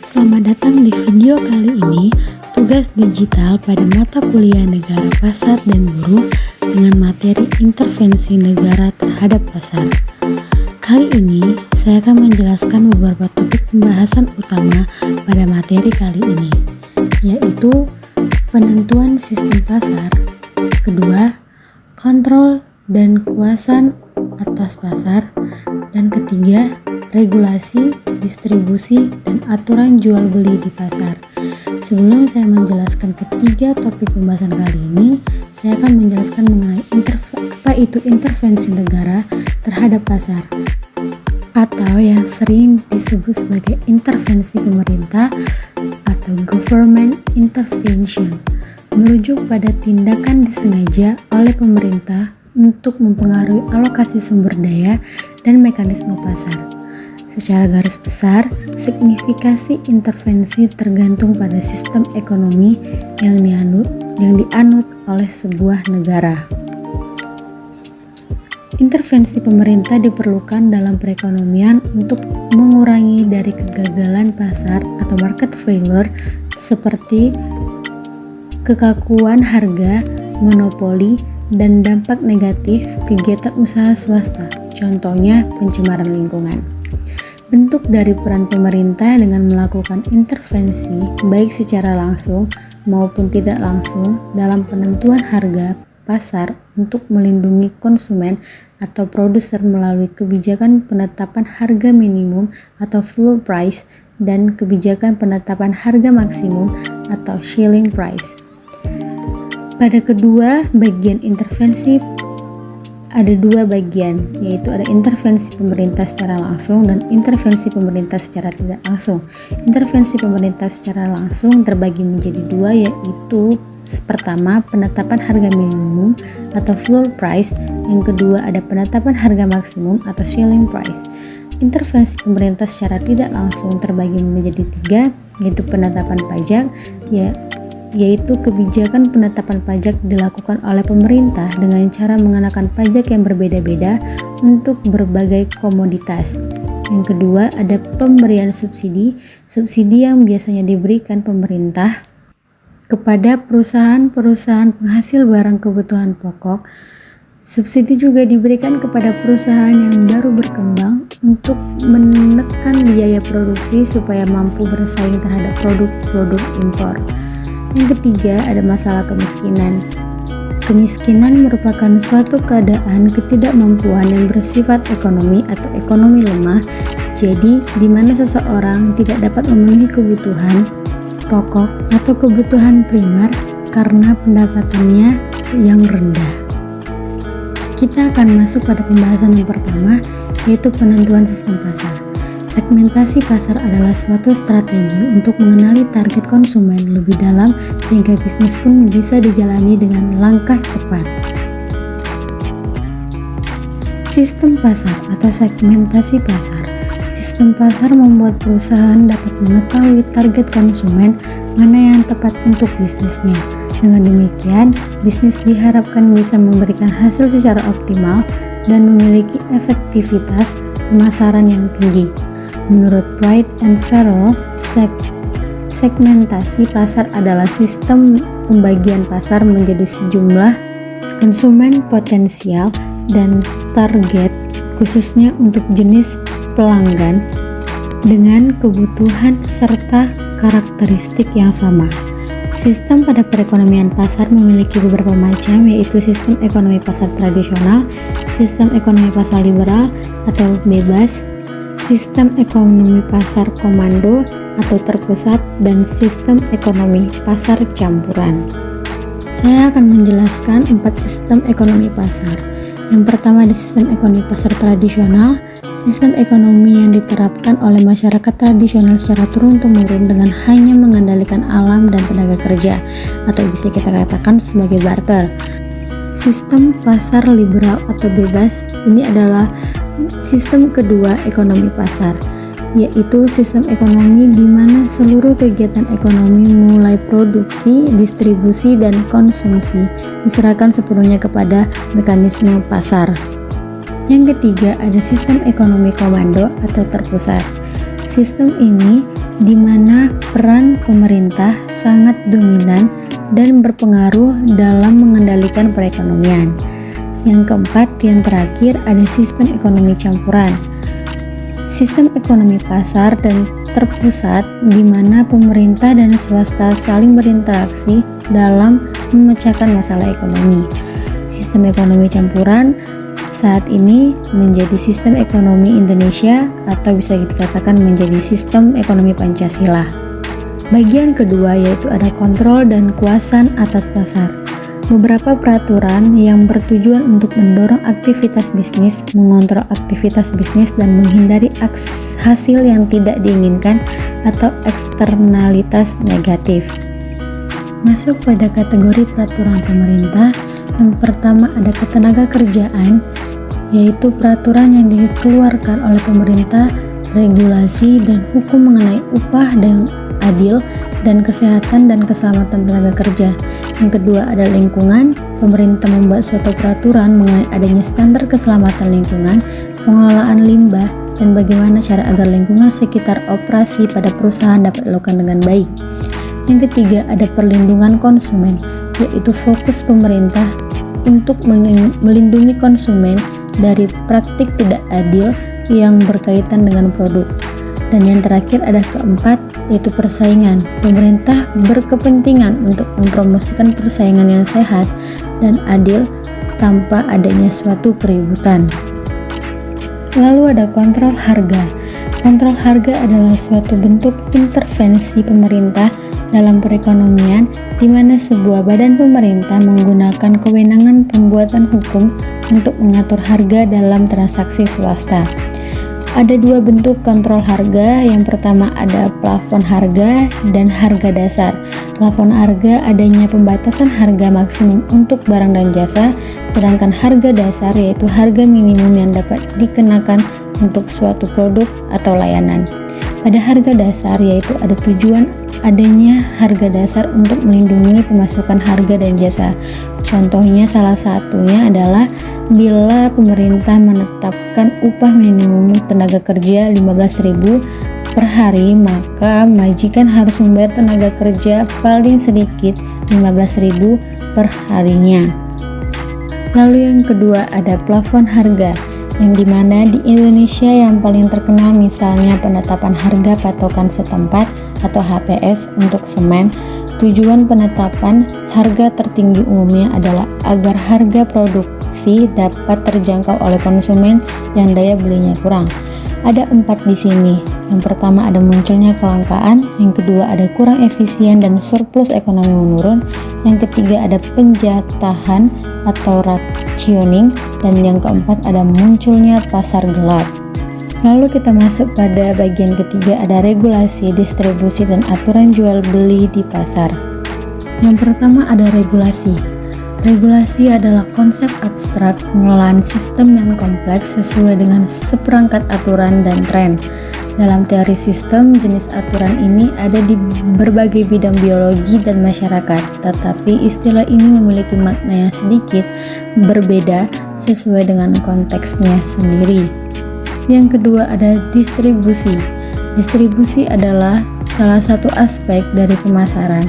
Selamat datang di video kali ini, tugas digital pada mata kuliah negara pasar dan buruh dengan materi intervensi negara terhadap pasar. Kali ini, saya akan menjelaskan beberapa topik pembahasan utama pada materi kali ini, yaitu penentuan sistem pasar, kedua, kontrol dan kuasa atas pasar, dan ketiga, regulasi, distribusi, dan aturan jual beli di pasar. Sebelum saya menjelaskan ketiga topik pembahasan kali ini, saya akan menjelaskan mengenai apa itu intervensi negara terhadap pasar, atau yang sering disebut sebagai intervensi pemerintah atau government intervention, merujuk pada tindakan disengaja oleh pemerintah untuk mempengaruhi alokasi sumber daya dan mekanisme pasar. Secara garis besar, signifikasi intervensi tergantung pada sistem ekonomi yang dianut oleh sebuah negara. Intervensi pemerintah diperlukan dalam perekonomian untuk mengurangi dari kegagalan pasar atau market failure seperti kekakuan harga, monopoli, dan dampak negatif kegiatan usaha swasta, contohnya pencemaran lingkungan. Bentuk dari peran pemerintah dengan melakukan intervensi baik secara langsung maupun tidak langsung dalam penentuan harga pasar untuk melindungi konsumen atau produser melalui kebijakan penetapan harga minimum atau floor price dan kebijakan penetapan harga maksimum atau ceiling price. Pada kedua bagian intervensi ada dua bagian, yaitu ada intervensi pemerintah secara langsung dan intervensi pemerintah secara tidak langsung. Intervensi pemerintah secara langsung terbagi menjadi dua, yaitu pertama penetapan harga minimum atau floor price, yang kedua ada penetapan harga maksimum atau ceiling price. Intervensi pemerintah secara tidak langsung terbagi menjadi tiga, yaitu penetapan pajak, yaitu kebijakan penetapan pajak dilakukan oleh pemerintah dengan cara mengenakan pajak yang berbeda-beda untuk berbagai komoditas. Yang kedua, ada pemberian subsidi yang biasanya diberikan pemerintah kepada perusahaan-perusahaan penghasil barang kebutuhan pokok. Subsidi juga diberikan kepada perusahaan yang baru berkembang untuk menekan biaya produksi supaya mampu bersaing terhadap produk-produk impor. Yang ketiga, ada masalah kemiskinan. Kemiskinan merupakan suatu keadaan ketidakmampuan yang bersifat ekonomi atau ekonomi lemah, jadi di mana seseorang tidak dapat memenuhi kebutuhan pokok atau kebutuhan primer karena pendapatannya yang rendah. Kita akan masuk pada pembahasan yang pertama, yaitu penentuan sistem pasar. Segmentasi pasar adalah suatu strategi untuk mengenali target konsumen lebih dalam sehingga bisnis pun bisa dijalani dengan langkah tepat. Sistem pasar atau segmentasi pasar. Sistem pasar membuat perusahaan dapat mengetahui target konsumen mana yang tepat untuk bisnisnya. Dengan demikian, bisnis diharapkan bisa memberikan hasil secara optimal dan memiliki efektivitas pemasaran yang tinggi. Menurut Bright and Farrell, segmentasi pasar adalah sistem pembagian pasar menjadi sejumlah konsumen potensial dan target, khususnya untuk jenis pelanggan dengan kebutuhan serta karakteristik yang sama. Sistem pada perekonomian pasar memiliki beberapa macam, yaitu sistem ekonomi pasar tradisional, sistem ekonomi pasar liberal atau bebas, sistem ekonomi pasar komando atau terpusat, dan sistem ekonomi pasar campuran. Saya akan menjelaskan 4 sistem ekonomi pasar. Yang pertama ada sistem ekonomi pasar tradisional, sistem ekonomi yang diterapkan oleh masyarakat tradisional secara turun-temurun dengan hanya mengendalikan alam dan tenaga kerja, atau bisa kita katakan sebagai barter. Sistem pasar liberal atau bebas ini adalah sistem kedua ekonomi pasar, yaitu sistem ekonomi di mana seluruh kegiatan ekonomi mulai produksi, distribusi, dan konsumsi diserahkan sepenuhnya kepada mekanisme pasar. Yang ketiga ada sistem ekonomi komando atau terpusat. Sistem ini di mana peran pemerintah sangat dominan dan berpengaruh dalam mengendalikan perekonomian. Yang keempat, yang terakhir, ada sistem ekonomi campuran. Sistem ekonomi pasar dan terpusat di mana pemerintah dan swasta saling berinteraksi dalam memecahkan masalah ekonomi. Sistem ekonomi campuran saat ini menjadi sistem ekonomi Indonesia atau bisa dikatakan menjadi sistem ekonomi Pancasila. Bagian kedua yaitu ada kontrol dan kuasaan atas pasar. Beberapa peraturan yang bertujuan untuk mendorong aktivitas bisnis, mengontrol aktivitas bisnis dan menghindari hasil yang tidak diinginkan atau eksternalitas negatif. Masuk pada kategori peraturan pemerintah, yang pertama ada ketenaga kerjaan, yaitu peraturan yang dikeluarkan oleh pemerintah, regulasi dan hukum mengenai upah dan adil dan kesehatan dan keselamatan tenaga kerja. Yang kedua ada lingkungan, pemerintah membuat suatu peraturan mengenai adanya standar keselamatan lingkungan, pengelolaan limbah, dan bagaimana cara agar lingkungan sekitar operasi pada perusahaan dapat dilakukan dengan baik. Yang ketiga ada perlindungan konsumen, yaitu fokus pemerintah untuk melindungi konsumen dari praktik tidak adil yang berkaitan dengan produk. Dan yang terakhir ada keempat, yaitu persaingan. Pemerintah berkepentingan untuk mempromosikan persaingan yang sehat dan adil tanpa adanya suatu keributan. Lalu ada kontrol harga. Kontrol harga adalah suatu bentuk intervensi pemerintah dalam perekonomian di mana sebuah badan pemerintah menggunakan kewenangan pembuatan hukum untuk mengatur harga dalam transaksi swasta. Ada dua bentuk kontrol harga, yang pertama ada plafon harga dan harga dasar. Plafon harga adanya pembatasan harga maksimum untuk barang dan jasa, sedangkan harga dasar yaitu harga minimum yang dapat dikenakan untuk suatu produk atau layanan. Pada harga dasar yaitu ada tujuan adanya harga dasar untuk melindungi pemasukan harga dan jasa. Contohnya salah satunya adalah bila pemerintah menetapkan upah minimum tenaga kerja 15.000 per hari, maka majikan harus membayar tenaga kerja paling sedikit 15.000 per harinya. Lalu yang kedua ada plafon harga, yang dimana di Indonesia yang paling terkenal misalnya penetapan harga patokan setempat atau HPS untuk semen. Tujuan penetapan harga tertinggi umumnya adalah agar harga produksi dapat terjangkau oleh konsumen yang daya belinya kurang. Ada 4 di sini. Yang pertama ada munculnya kelangkaan, yang kedua ada kurang efisien dan surplus ekonomi menurun, yang ketiga ada penjatahan atau rationing, dan yang keempat ada munculnya pasar gelap. Lalu kita masuk pada bagian ketiga, ada regulasi, distribusi, dan aturan jual beli di pasar. Yang pertama ada regulasi. Regulasi adalah konsep abstrak pengelolaan sistem yang kompleks sesuai dengan seperangkat aturan dan tren. Dalam teori sistem, jenis aturan ini ada di berbagai bidang biologi dan masyarakat, tetapi istilah ini memiliki makna yang sedikit berbeda sesuai dengan konteksnya sendiri. Yang kedua ada distribusi. Distribusi adalah salah satu aspek dari pemasaran.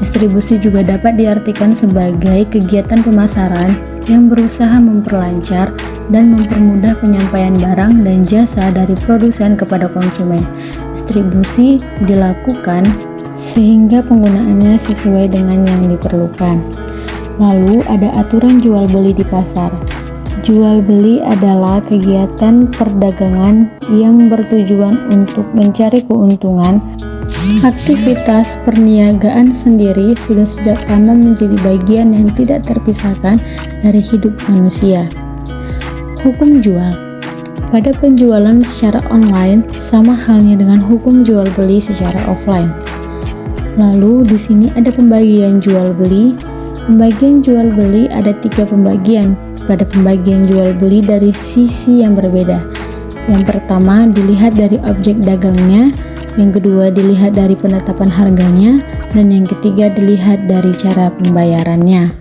Distribusi juga dapat diartikan sebagai kegiatan pemasaran yang berusaha memperlancar dan mempermudah penyampaian barang dan jasa dari produsen kepada konsumen. Distribusi dilakukan sehingga penggunaannya sesuai dengan yang diperlukan. Lalu ada aturan jual beli di pasar. Jual beli adalah kegiatan perdagangan yang bertujuan untuk mencari keuntungan. Aktivitas perniagaan sendiri sudah sejak lama menjadi bagian yang tidak terpisahkan dari hidup manusia. Hukum jual. Pada penjualan secara online sama halnya dengan hukum jual beli secara offline. Lalu di sini ada pembagian jual beli. Pembagian jual beli ada 3 pembagian. Pada pembagian jual beli dari sisi yang berbeda. Yang pertama dilihat dari objek dagangnya, yang kedua dilihat dari penetapan harganya, dan yang ketiga dilihat dari cara pembayarannya.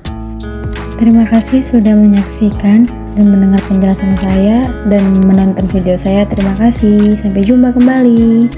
Terima kasih sudah menyaksikan dan mendengar penjelasan saya dan menonton video saya. Terima kasih, sampai jumpa kembali.